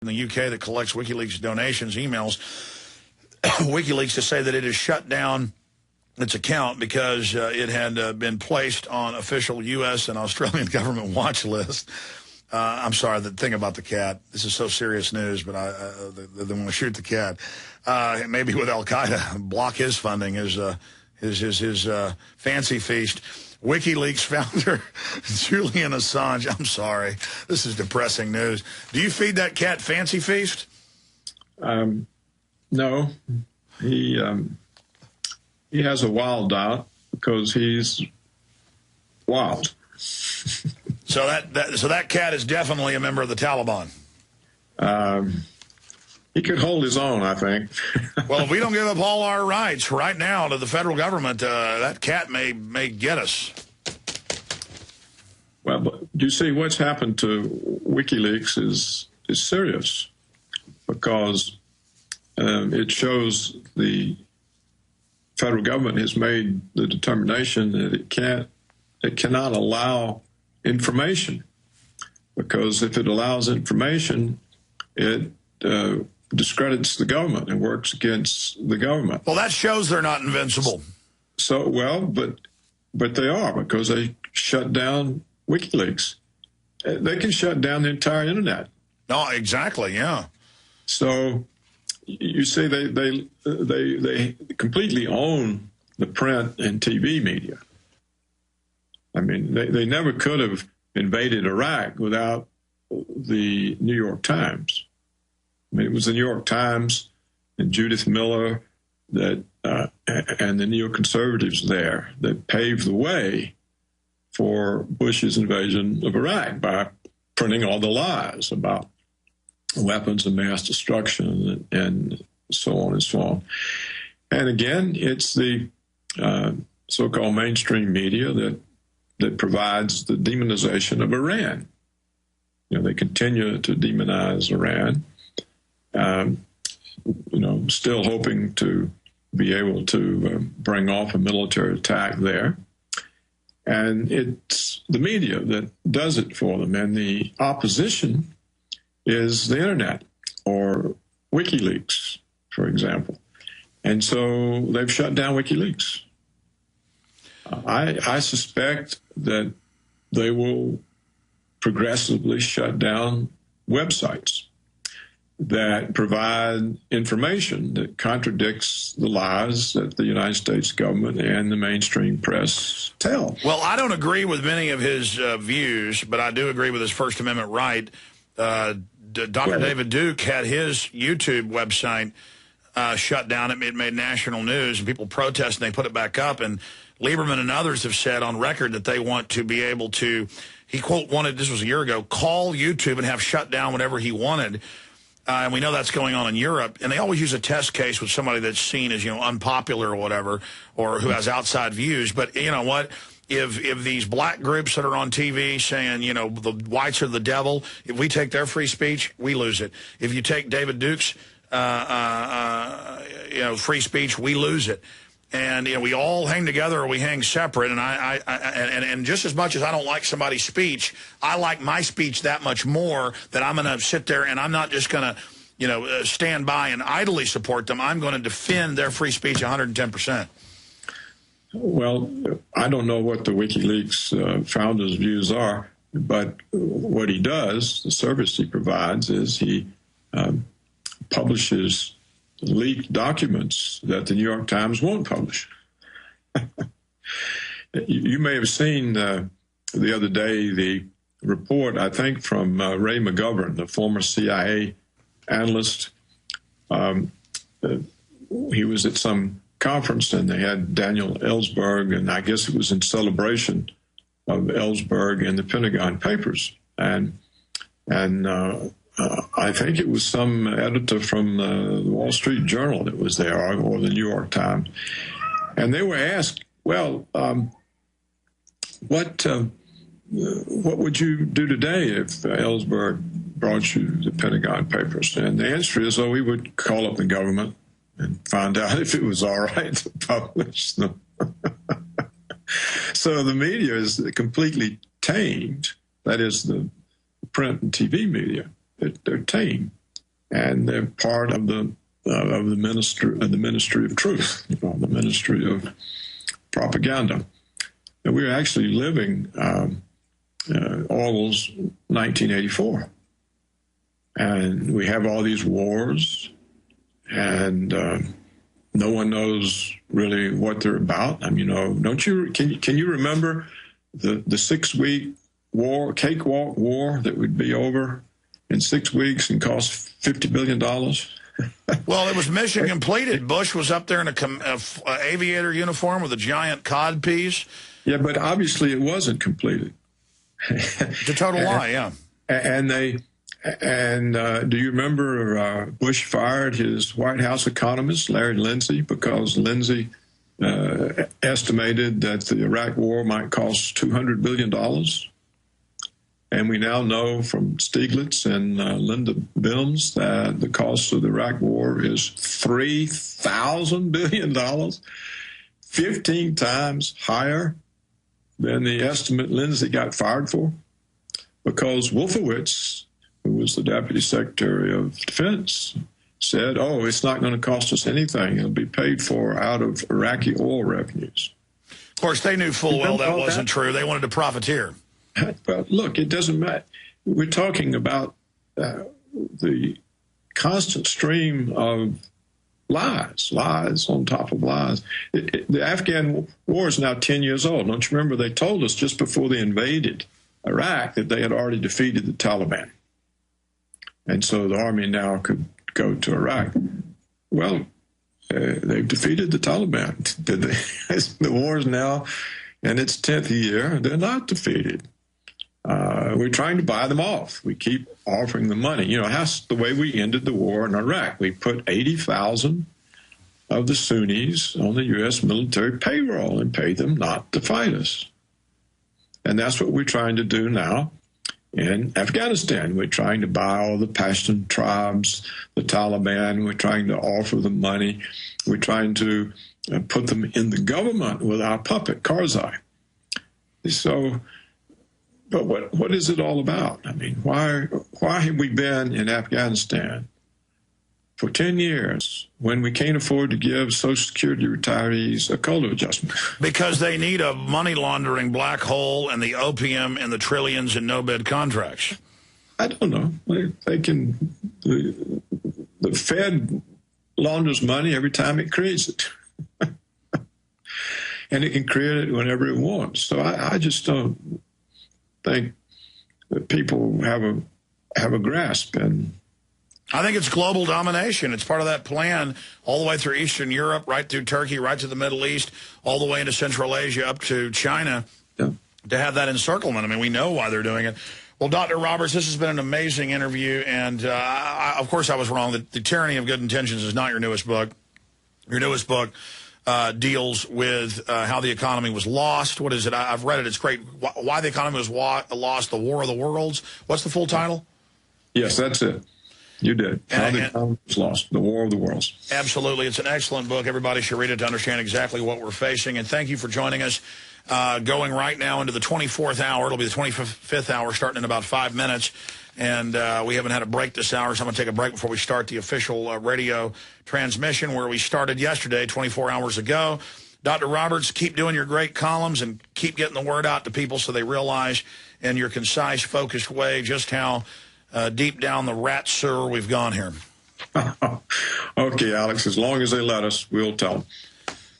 in the UK that collects WikiLeaks donations, emails, WikiLeaks to say that it has shut down its account because it had been placed on official U.S. and Australian government watch list. I'm sorry, the thing about the cat, this is so serious news, but they want to shoot the cat. Maybe with Al-Qaeda, block his funding, his fancy feast. WikiLeaks founder Julian Assange. I'm sorry, this is depressing news. Do you feed that cat fancy feast? No, he has a wild diet because he's wild. So that cat is definitely a member of the Taliban. He could hold his own, I think. Well, if we don't give up all our rights right now to the federal government, that cat may get us. Well, but you see, what's happened to WikiLeaks is serious because it shows the federal government has made the determination that it cannot allow information, because if it allows information, it discredits the government and works against the government. Well, that shows they're not invincible. So, well, but they are, because they shut down WikiLeaks. They can shut down the entire internet. No, exactly, yeah. So you see, they completely own the print and TV media. I mean, they never could have invaded Iraq without the New York Times. I mean, it was the New York Times and Judith Miller and the neoconservatives there that paved the way for Bush's invasion of Iraq by printing all the lies about weapons of mass destruction and so on and so on. And again, it's the so-called mainstream media that provides the demonization of Iran. You know, they continue to demonize Iran, still hoping to be able to bring off a military attack there. And it's the media that does it for them. And the opposition is the internet or WikiLeaks, for example. And so they've shut down WikiLeaks. I suspect that they will progressively shut down websites that provide information that contradicts the lies that the United States government and the mainstream press tell. Well, I don't agree with many of his views, but I do agree with his First Amendment right. Dr. David Duke had his YouTube website shut down. It made national news, and people protested, and they put it back up. And Lieberman and others have said on record that they want to be able to, he, quote, wanted, this was a year ago, call YouTube and have shut down whatever he wanted. And we know that's going on in Europe. And they always use a test case with somebody that's seen as, unpopular or whatever, or who has outside views. But you know what? If these black groups that are on TV saying, the whites are the devil, if we take their free speech, we lose it. If you take David Duke's, free speech, we lose it. And we all hang together or we hang separate. And and just as much as I don't like somebody's speech, I like my speech that much more that I'm going to sit there and I'm not just going to, stand by and idly support them. I'm going to defend their free speech 110%. Well, I don't know what the WikiLeaks founder's views are, but what he does, the service he provides, is he publishes leaked documents that the New York Times won't publish. You may have seen the other day the report, I think, from Ray McGovern, the former CIA analyst. He was at some conference, and they had Daniel Ellsberg, and I guess it was in celebration of Ellsberg and the Pentagon Papers. And I think it was some editor from the Wall Street Journal that was there, or the New York Times. And they were asked, well, what would you do today if Ellsberg brought you the Pentagon Papers? And the answer is, we would call up the government and find out if it was all right to publish them. So the media is completely tamed. That is, the print and TV media. They're tame. and they're part of the Ministry of Truth, the Ministry of Propaganda. And we're actually living Orwell's 1984. And we have all these wars, and no one knows really what they're about. I mean, can you remember the 6-week war, cakewalk war that would be over in 6 weeks and cost $50 billion? Well, it was mission completed. Bush was up there in a aviator uniform with a giant cod piece. Yeah, but obviously it wasn't completed. It's a total lie, yeah. And do you remember Bush fired his White House economist, Larry Lindsey, because Lindsey estimated that the Iraq war might cost $200 billion? And we now know from Stiglitz and Linda Bims that the cost of the Iraq war is $3,000 billion, 15 times higher than the estimate Lindsey got fired for, because Wolfowitz, who was the Deputy Secretary of Defense, said, oh, it's not going to cost us anything. It'll be paid for out of Iraqi oil revenues. Of course, they knew full well that wasn't true. They wanted to profiteer. Well, look, it doesn't matter. We're talking about the constant stream of lies on top of lies. The Afghan war is now 10 years old. Don't you remember they told us just before they invaded Iraq that they had already defeated the Taliban? And so the army now could go to Iraq. Well, they've defeated the Taliban. Did they? The war is now in its 10th year. They're not defeated. We're trying to buy them off. We keep offering them money. That's the way we ended the war in Iraq. We put 80,000 of the Sunnis on the U.S. military payroll and paid them not to fight us. And that's what we're trying to do now in Afghanistan. We're trying to buy all the Pashtun tribes, the Taliban. We're trying to offer them money. We're trying to put them in the government with our puppet, Karzai. So... But what is it all about? I mean, why have we been in Afghanistan for 10 years when we can't afford to give Social Security retirees a COLA adjustment? Because they need a money laundering black hole and the opium and the trillions in no-bid contracts. I don't know. They can. The Fed launders money every time it creates it. And it can create it whenever it wants. So I just don't think that people have a grasp. And I think it's global domination. It's part of that plan all the way through Eastern Europe, right through Turkey, right to the Middle East, all the way into Central Asia, up to China, to have that encirclement. I mean, we know why they're doing it. Well, Dr. Roberts, this has been an amazing interview, and of course I was wrong. The Tyranny of Good Intentions is not your newest book. Your newest book deals with how the economy was lost. What is it? I've read it. It's great. Why the economy was lost, the War of the Worlds. What's the full title? Yes, that's it. You did. How the economy was lost, the War of the Worlds. Absolutely. It's an excellent book. Everybody should read it to understand exactly what we're facing. And thank you for joining us. Going right now into the 24th hour. It'll be the 25th hour starting in about 5 minutes. And we haven't had a break this hour, so I'm going to take a break before we start the official radio transmission where we started yesterday, 24 hours ago. Dr. Roberts, keep doing your great columns and keep getting the word out to people so they realize in your concise, focused way just how deep down the rat sewer we've gone here. Okay, Alex, as long as they let us, we'll tell them.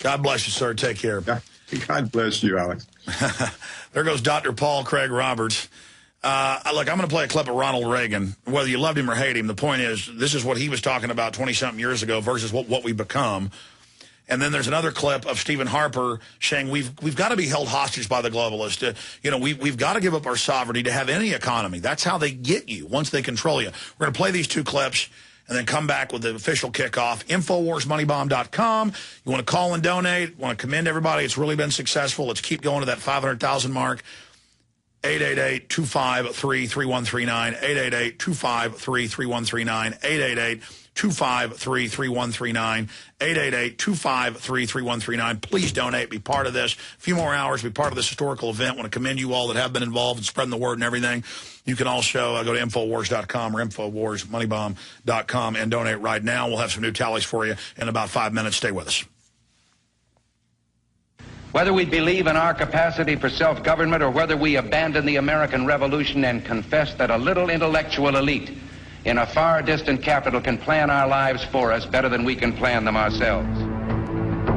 God bless you, sir. Take care. God bless you, Alex. There goes Dr. Paul Craig Roberts. Look, I'm going to play a clip of Ronald Reagan. Whether you loved him or hate him, the point is this is what he was talking about 20-something years ago versus what we've become. And then there's another clip of Stephen Harper saying we've got to be held hostage by the globalists. We've got to give up our sovereignty to have any economy. That's how they get you once they control you. We're going to play these two clips and then come back with the official kickoff. InfowarsMoneybomb.com. You want to call and donate, want to commend everybody. It's really been successful. Let's keep going to that 500,000 mark. 888-253-3139, 888-253-3139, 888-253-3139, 888-253-3139. Please donate. Be part of this. A few more hours. Be part of this historical event. Want to commend you all that have been involved in spreading the word and everything. You can also go to Infowars.com or InfowarsMoneybomb.com and donate right now. We'll have some new tallies for you in about 5 minutes. Stay with us. Whether we believe in our capacity for self-government or whether we abandon the American Revolution and confess that a little intellectual elite in a far distant capital can plan our lives for us better than we can plan them ourselves.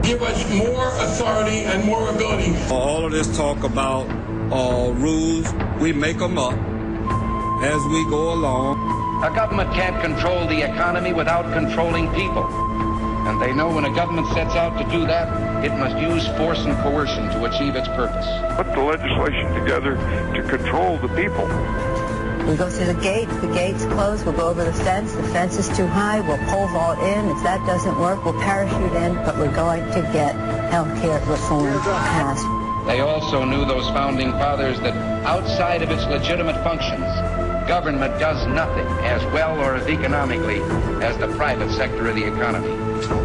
Give us more authority and more ability. All of this talk about rules, we make them up as we go along. A government can't control the economy without controlling people. And they know when a government sets out to do that, it must use force and coercion to achieve its purpose. Put the legislation together to control the people. We go through the gate. If the gate's closed, we'll go over the fence. The fence is too high, we'll pole vault in. If that doesn't work, we'll parachute in. But we're going to get health care reform passed. They also knew, those founding fathers, that outside of its legitimate functions, government does nothing as well or as economically as the private sector of the economy.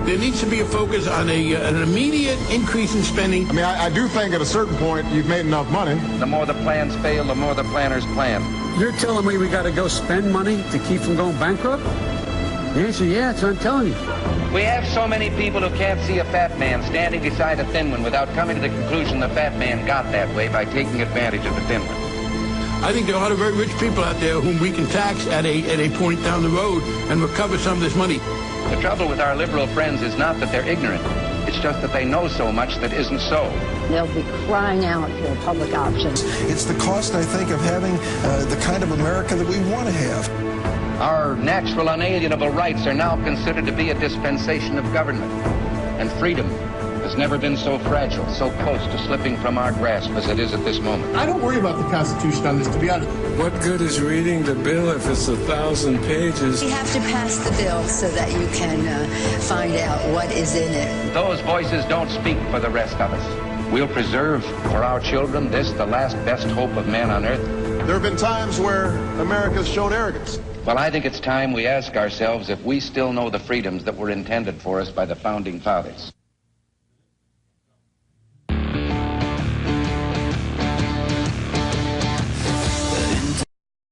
There needs to be a focus on an immediate increase in spending. I mean, I do think at a certain point you've made enough money. The more the plans fail, the more the planners plan. You're telling me we got to go spend money to keep from going bankrupt? The answer, yeah, that's what I'm telling you. We have so many people who can't see a fat man standing beside a thin one without coming to the conclusion the fat man got that way by taking advantage of the thin one. I think there are a lot of very rich people out there whom we can tax at a point down the road and recover some of this money. The trouble with our liberal friends is not that they're ignorant. It's just that they know so much that isn't so. They'll be crying out for public options. It's the cost, I think, of having the kind of America that we want to have. Our natural unalienable rights are now considered to be a dispensation of government. And freedom has never been so fragile, so close to slipping from our grasp as it is at this moment. I don't worry about the Constitution on this, to be honest. What good is reading the bill if it's 1,000 pages? We have to pass the bill so that you can find out what is in it. Those voices don't speak for the rest of us. We'll preserve for our children this, the last best hope of man on earth. There have been times where America's shown arrogance. Well, I think it's time we ask ourselves if we still know the freedoms that were intended for us by the founding fathers.